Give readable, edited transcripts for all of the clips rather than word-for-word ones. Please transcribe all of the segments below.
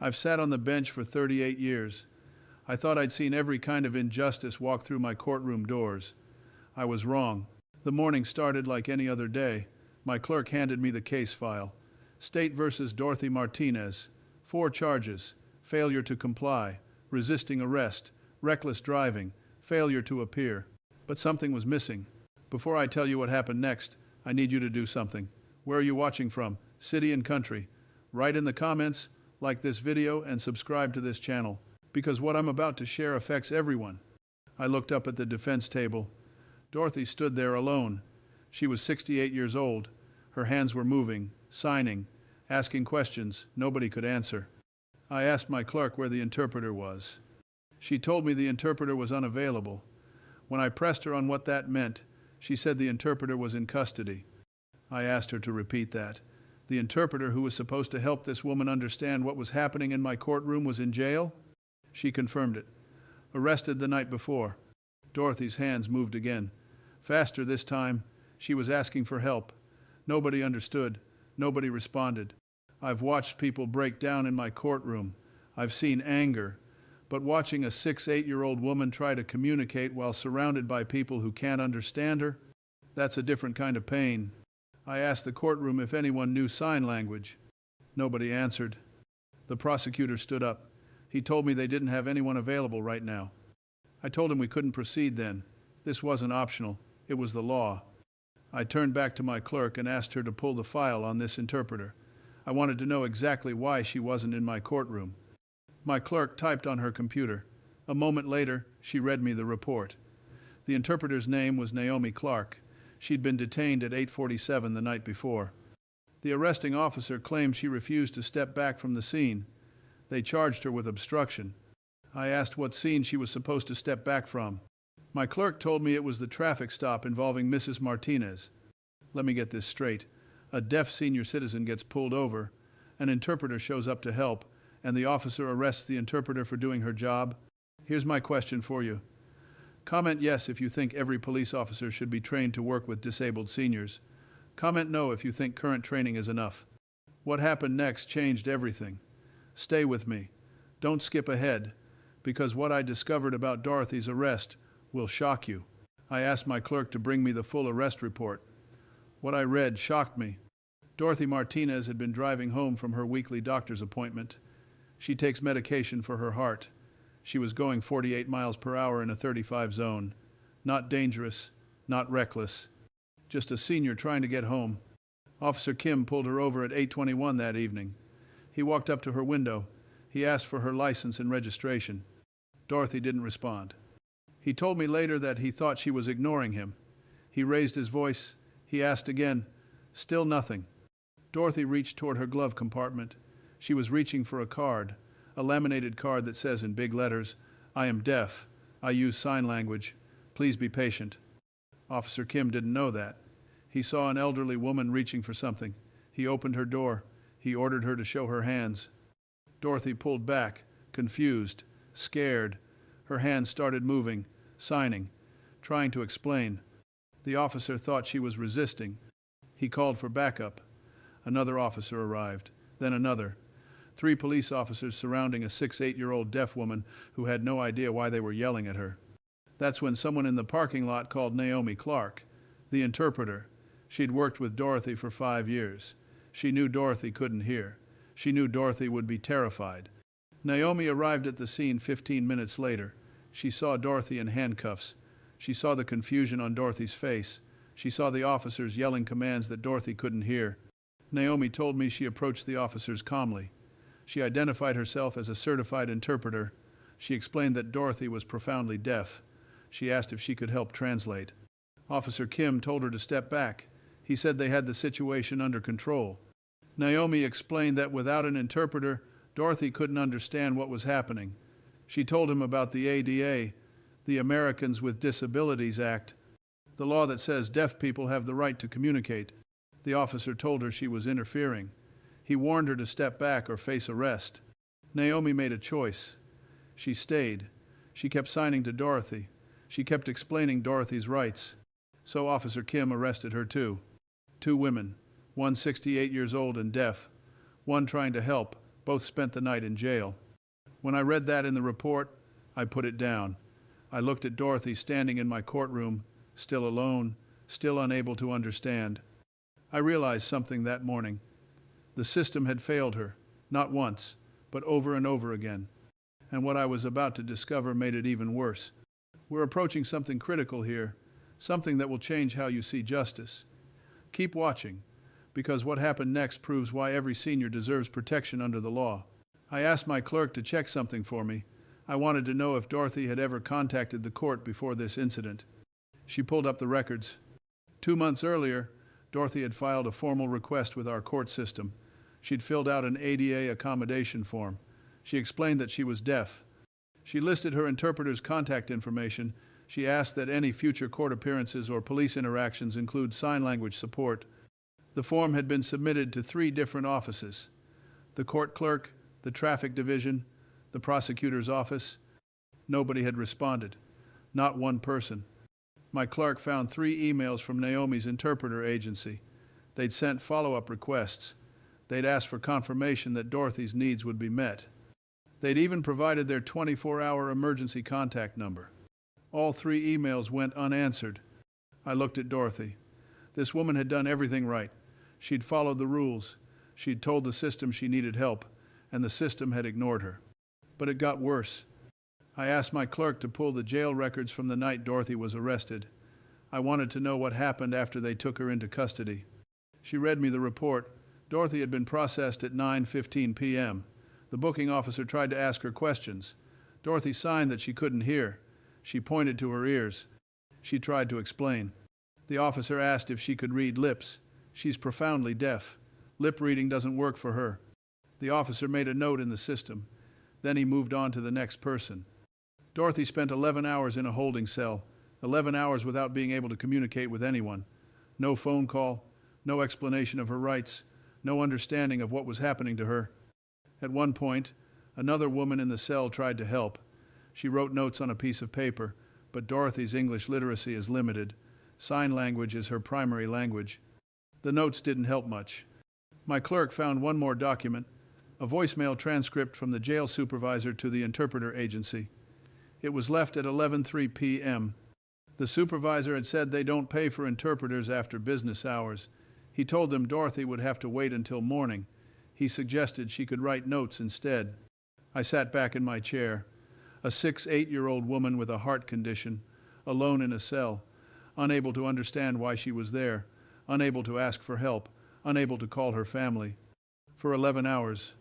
I've sat on the bench for 38 years. I thought I'd seen every kind of injustice walk through my courtroom doors. I was wrong. The morning started like any other day. My clerk handed me the case file. State versus Dorothy Martinez. 4 charges: failure to comply, resisting arrest, reckless driving, failure to appear. But something was missing. Before I tell you what happened next, I need you to do something. Where are you watching from? City and country. Write in the comments, like this video, and subscribe to this channel, because what I'm about to share affects everyone. I looked up at the defense table. Dorothy stood there alone. She was 68 years old. Her hands were moving, signing, asking questions nobody could answer. I asked my clerk where the interpreter was. She told me the interpreter was unavailable. When I pressed her on what that meant, she said the interpreter was in custody. I asked her to repeat that. The interpreter who was supposed to help this woman understand what was happening in my courtroom was in jail? She confirmed it. Arrested the night before. Dorothy's hands moved again. Faster this time. She was asking for help. Nobody understood. Nobody responded. I've watched people break down in my courtroom. I've seen anger. But watching a 6-8-year-old woman try to communicate while surrounded by people who can't understand her, that's a different kind of pain. I asked the courtroom if anyone knew sign language. Nobody answered. The prosecutor stood up. He told me they didn't have anyone available right now. I told him we couldn't proceed then. This wasn't optional. It was the law. I turned back to my clerk and asked her to pull the file on this interpreter. I wanted to know exactly why she wasn't in my courtroom. My clerk typed on her computer. A moment later, she read me the report. The interpreter's name was Naomi Clark. She'd been detained at 8:47 the night before. The arresting officer claimed she refused to step back from the scene. They charged her with obstruction. I asked what scene she was supposed to step back from. My clerk told me it was the traffic stop involving Mrs. Martinez. Let me get this straight. A deaf senior citizen gets pulled over, an interpreter shows up to help, and the officer arrests the interpreter for doing her job? Here's my question for you. Comment yes if you think every police officer should be trained to work with disabled seniors. Comment no if you think current training is enough. What happened next changed everything. Stay with me. Don't skip ahead, because what I discovered about Dorothy's arrest will shock you. I asked my clerk to bring me the full arrest report. What I read shocked me. Dorothy Martinez had been driving home from her weekly doctor's appointment. She takes medication for her heart. She was going 48 miles per hour in a 35 zone. Not dangerous, not reckless. Just a senior trying to get home. Officer Kim pulled her over at 8:21 that evening. He walked up to her window. He asked for her license and registration. Dorothy didn't respond. He told me later that he thought she was ignoring him. He raised his voice. He asked again. Still nothing. Dorothy reached toward her glove compartment. She was reaching for a card, a laminated card that says in big letters, "I am deaf. I use sign language. Please be patient." Officer Kim didn't know that. He saw an elderly woman reaching for something. He opened her door. He ordered her to show her hands. Dorothy pulled back, confused, scared. Her hands started moving, signing, trying to explain. The officer thought she was resisting. He called for backup. Another officer arrived, then another. 3 police officers surrounding a 6-8-year-old deaf woman who had no idea why they were yelling at her. That's when someone in the parking lot called Naomi Clark, the interpreter. She'd worked with Dorothy for 5 years. She knew Dorothy couldn't hear. She knew Dorothy would be terrified. Naomi arrived at the scene 15 minutes later. She saw Dorothy in handcuffs. She saw the confusion on Dorothy's face. She saw the officers yelling commands that Dorothy couldn't hear. Naomi told me she approached the officers calmly. She identified herself as a certified interpreter. She explained that Dorothy was profoundly deaf. She asked if she could help translate. Officer Kim told her to step back. He said they had the situation under control. Naomi explained that without an interpreter, Dorothy couldn't understand what was happening. She told him about the ADA, the Americans with Disabilities Act, the law that says deaf people have the right to communicate. The officer told her she was interfering. He warned her to step back or face arrest. Naomi made a choice. She stayed. She kept signing to Dorothy. She kept explaining Dorothy's rights. So Officer Kim arrested her too. 2 women, one 68 years old and deaf, one trying to help, Both spent the night in jail. When I read that in the report, I put it down. I looked at Dorothy standing in my courtroom, still alone, still unable to understand. I realized something that morning. The system had failed her, not once, but over and over again. And what I was about to discover made it even worse. We're approaching something critical here, something that will change how you see justice. Keep watching, because what happened next proves why every senior deserves protection under the law. I asked my clerk to check something for me. I wanted to know if Dorothy had ever contacted the court before this incident. She pulled up the records. 2 months earlier, Dorothy had filed a formal request with our court system. She'd filled out an ADA accommodation form. She explained that she was deaf. She listed her interpreter's contact information. She asked that any future court appearances or police interactions include sign language support. The form had been submitted to 3 different offices: the court clerk, the traffic division, the prosecutor's office. Nobody had responded. Not one person. My clerk found 3 emails from Naomi's interpreter agency. They'd sent follow-up requests. They'd asked for confirmation that Dorothy's needs would be met. They'd even provided their 24-hour emergency contact number. All 3 emails went unanswered. I looked at Dorothy. This woman had done everything right. She'd followed the rules. She'd told the system she needed help, and the system had ignored her. But it got worse. I asked my clerk to pull the jail records from the night Dorothy was arrested. I wanted to know what happened after they took her into custody. She read me the report. Dorothy had been processed at 9:15 p.m. The booking officer tried to ask her questions. Dorothy signed that she couldn't hear. She pointed to her ears. She tried to explain. The officer asked if she could read lips. She's profoundly deaf. Lip reading doesn't work for her. The officer made a note in the system. Then he moved on to the next person. Dorothy spent 11 hours in a holding cell, 11 hours without being able to communicate with anyone. No phone call, no explanation of her rights, no understanding of what was happening to her. At one point, another woman in the cell tried to help. She wrote notes on a piece of paper, but Dorothy's English literacy is limited. Sign language is her primary language. The notes didn't help much. My clerk found one more document, a voicemail transcript from the jail supervisor to the interpreter agency. It was left at 11:03 p.m. The supervisor had said they don't pay for interpreters after business hours. He told them Dorothy would have to wait until morning. He suggested she could write notes instead. I sat back in my chair. A 6-8-year-old woman with a heart condition, alone in a cell, unable to understand why she was there, unable to ask for help, unable to call her family. For 11 hours.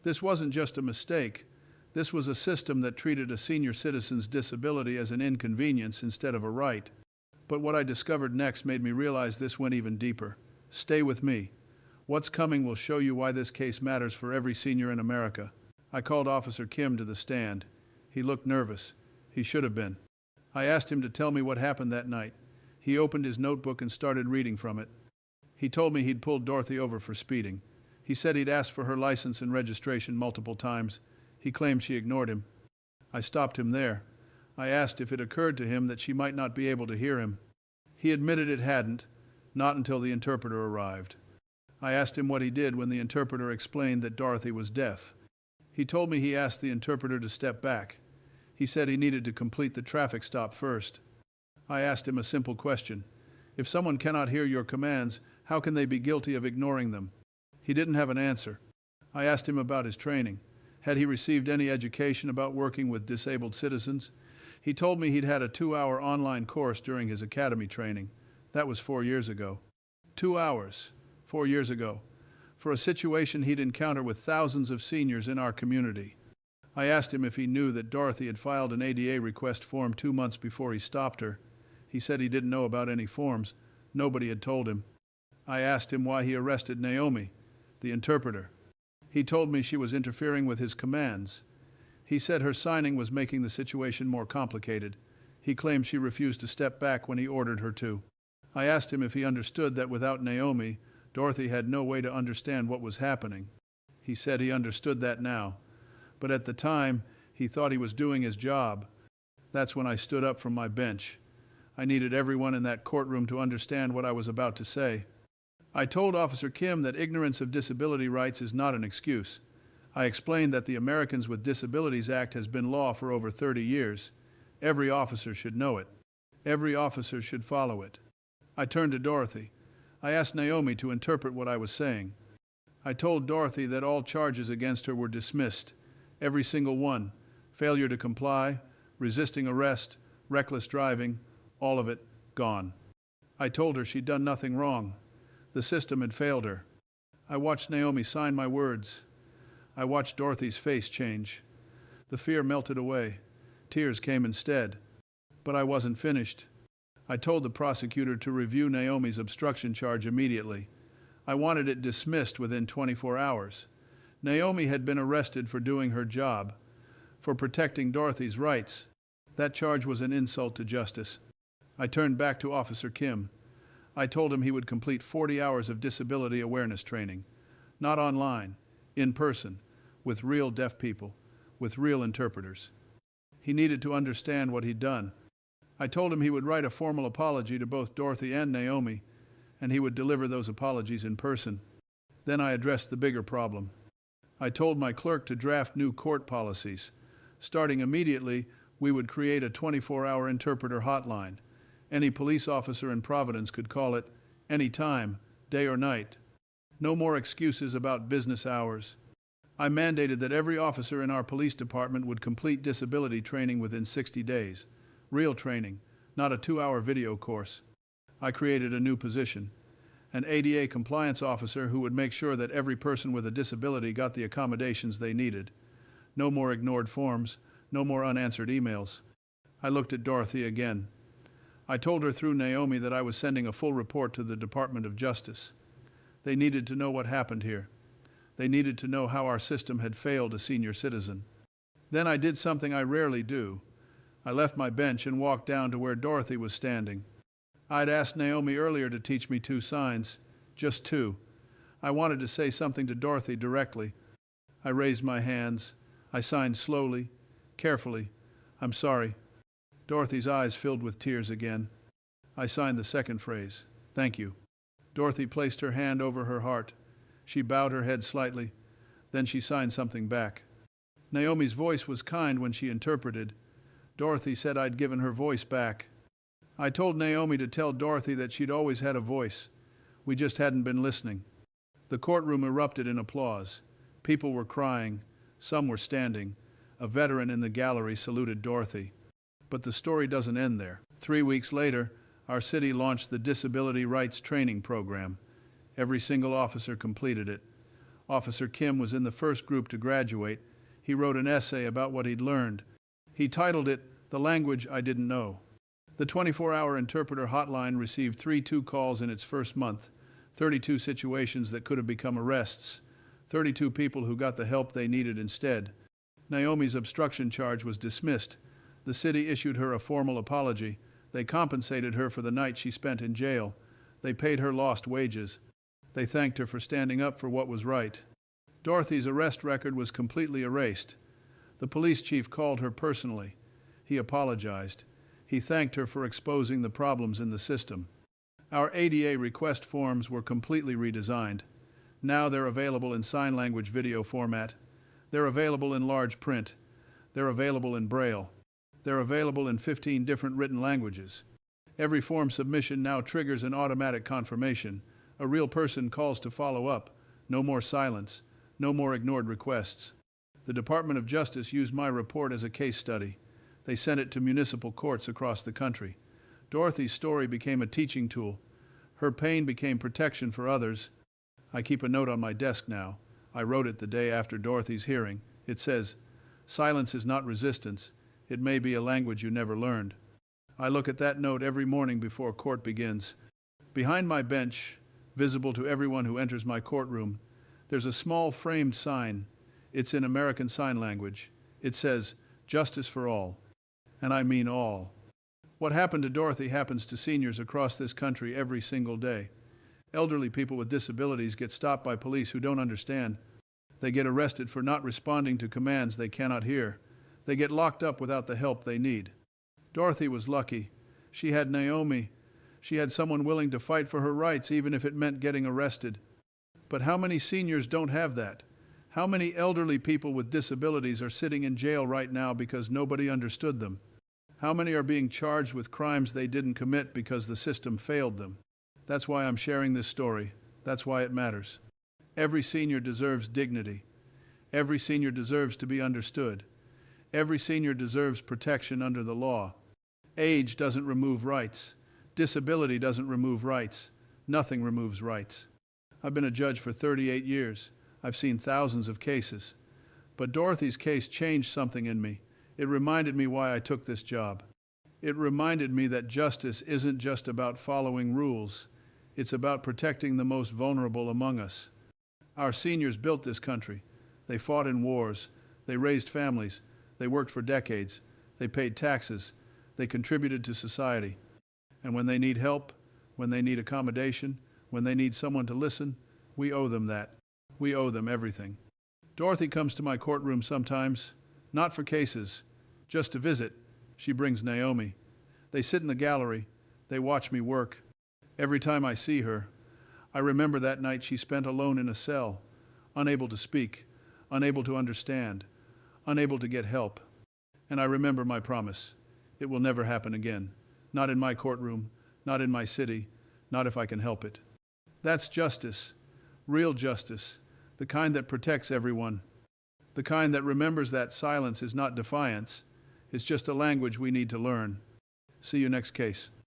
This wasn't just a mistake. This was a system that treated a senior citizen's disability as an inconvenience instead of a right. But what I discovered next made me realize this went even deeper. Stay with me. What's coming will show you why this case matters for every senior in America. I called Officer Kim to the stand. He looked nervous. He should have been. I asked him to tell me what happened that night. He opened his notebook and started reading from it. He told me he'd pulled Dorothy over for speeding. He said he'd asked for her license and registration multiple times. He claimed she ignored him. I stopped him there. I asked if it occurred to him that she might not be able to hear him. He admitted it hadn't, not until the interpreter arrived. I asked him what he did when the interpreter explained that Dorothy was deaf. He told me he asked the interpreter to step back. He said he needed to complete the traffic stop first. I asked him a simple question. If someone cannot hear your commands, how can they be guilty of ignoring them? He didn't have an answer. I asked him about his training. Had he received any education about working with disabled citizens? He told me he'd had a 2-hour online course during his academy training. That was 4 years ago. 2 hours, 4 years ago, for a situation he'd encounter with thousands of seniors in our community. I asked him if he knew that Dorothy had filed an ADA request form 2 months before he stopped her. He said he didn't know about any forms. Nobody had told him. I asked him why he arrested Naomi, the interpreter. He told me she was interfering with his commands. He said her signing was making the situation more complicated. He claimed she refused to step back when he ordered her to. I asked him if he understood that without Naomi, Dorothy had no way to understand what was happening. He said he understood that now. But at the time, he thought he was doing his job. That's when I stood up from my bench. I needed everyone in that courtroom to understand what I was about to say. I told Officer Kim that ignorance of disability rights is not an excuse. I explained that the Americans with Disabilities Act has been law for over 30 years. Every officer should know it. Every officer should follow it. I turned to Dorothy. I asked Naomi to interpret what I was saying. I told Dorothy that all charges against her were dismissed. Every single one. Failure to comply, resisting arrest, reckless driving, all of it, gone. I told her she'd done nothing wrong. The system had failed her. I watched Naomi sign my words. I watched Dorothy's face change. The fear melted away. Tears came instead. But I wasn't finished. I told the prosecutor to review Naomi's obstruction charge immediately. I wanted it dismissed within 24 hours. Naomi had been arrested for doing her job, for protecting Dorothy's rights. That charge was an insult to justice. I turned back to Officer Kim. I told him he would complete 40 hours of disability awareness training. Not online, in person, with real deaf people, with real interpreters. He needed to understand what he'd done. I told him he would write a formal apology to both Dorothy and Naomi, and he would deliver those apologies in person. Then I addressed the bigger problem. I told my clerk to draft new court policies. Starting immediately, we would create a 24-hour interpreter hotline. Any police officer in Providence could call it any time, day or night. No more excuses about business hours. I mandated that every officer in our police department would complete disability training within 60 days. Real training, not a 2-hour video course. I created a new position, an ADA compliance officer who would make sure that every person with a disability got the accommodations they needed. No more ignored forms, no more unanswered emails. I looked at Dorothy again. I told her through Naomi that I was sending a full report to the Department of Justice. They needed to know what happened here. They needed to know how our system had failed a senior citizen. Then I did something I rarely do. I left my bench and walked down to where Dorothy was standing. I'd asked Naomi earlier to teach me 2 signs, just 2. I wanted to say something to Dorothy directly. I raised my hands. I signed slowly, carefully. I'm sorry. Dorothy's eyes filled with tears again. I signed the second phrase, thank you. Dorothy placed her hand over her heart. She bowed her head slightly. Then she signed something back. Naomi's voice was kind when she interpreted. Dorothy said I'd given her voice back. I told Naomi to tell Dorothy that she'd always had a voice. We just hadn't been listening. The courtroom erupted in applause. People were crying. Some were standing. A veteran in the gallery saluted Dorothy. But the story doesn't end there. 3 weeks later, our city launched the Disability Rights Training Program. Every single officer completed it. Officer Kim was in the first group to graduate. He wrote an essay about what he'd learned. He titled it, The Language I Didn't Know. The 24-hour interpreter hotline received 32 calls in its first month, 32 situations that could have become arrests, 32 people who got the help they needed instead. Naomi's obstruction charge was dismissed. The city issued her a formal apology. They compensated her for the night she spent in jail. They paid her lost wages. They thanked her for standing up for what was right. Dorothy's arrest record was completely erased. The police chief called her personally. He apologized. He thanked her for exposing the problems in the system. Our ADA request forms were completely redesigned. Now they're available in sign language video format. They're available in large print. They're available in Braille. They're available in 15 different written languages. Every form submission now triggers an automatic confirmation. A real person calls to follow up. No more silence. No more ignored requests. The Department of Justice used my report as a case study. They sent it to municipal courts across the country. Dorothy's story became a teaching tool. Her pain became protection for others. I keep a note on my desk now. I wrote it the day after Dorothy's hearing. It says, "Silence is not resistance. It may be a language you never learned." I look at that note every morning before court begins. Behind my bench, visible to everyone who enters my courtroom, there's a small framed sign. It's in American Sign Language. It says, "Justice for all." And I mean all. What happened to Dorothy happens to seniors across this country every single day. Elderly people with disabilities get stopped by police who don't understand. They get arrested for not responding to commands they cannot hear. They get locked up without the help they need. Dorothy was lucky. She had Naomi. She had someone willing to fight for her rights even if it meant getting arrested. But how many seniors don't have that? How many elderly people with disabilities are sitting in jail right now because nobody understood them? How many are being charged with crimes they didn't commit because the system failed them? That's why I'm sharing this story. That's why it matters. Every senior deserves dignity. Every senior deserves to be understood. Every senior deserves protection under the law. Age doesn't remove rights. Disability doesn't remove rights. Nothing removes rights. I've been a judge for 38 years. I've seen thousands of cases. But Dorothy's case changed something in me. It reminded me why I took this job. It reminded me that justice isn't just about following rules. It's about protecting the most vulnerable among us. Our seniors built this country. They fought in wars. They raised families. They worked for decades. They paid taxes. They contributed to society. And when they need help, when they need accommodation, when they need someone to listen, we owe them that. We owe them everything. Dorothy comes to my courtroom sometimes, not for cases, just to visit. She brings Naomi. They sit in the gallery. They watch me work. Every time I see her, I remember that night she spent alone in a cell, unable to speak, unable to understand, unable to get help. And I remember my promise. It will never happen again. Not in my courtroom, not in my city, not if I can help it. That's justice, real justice, the kind that protects everyone, the kind that remembers that silence is not defiance, it's just a language we need to learn. See you next case.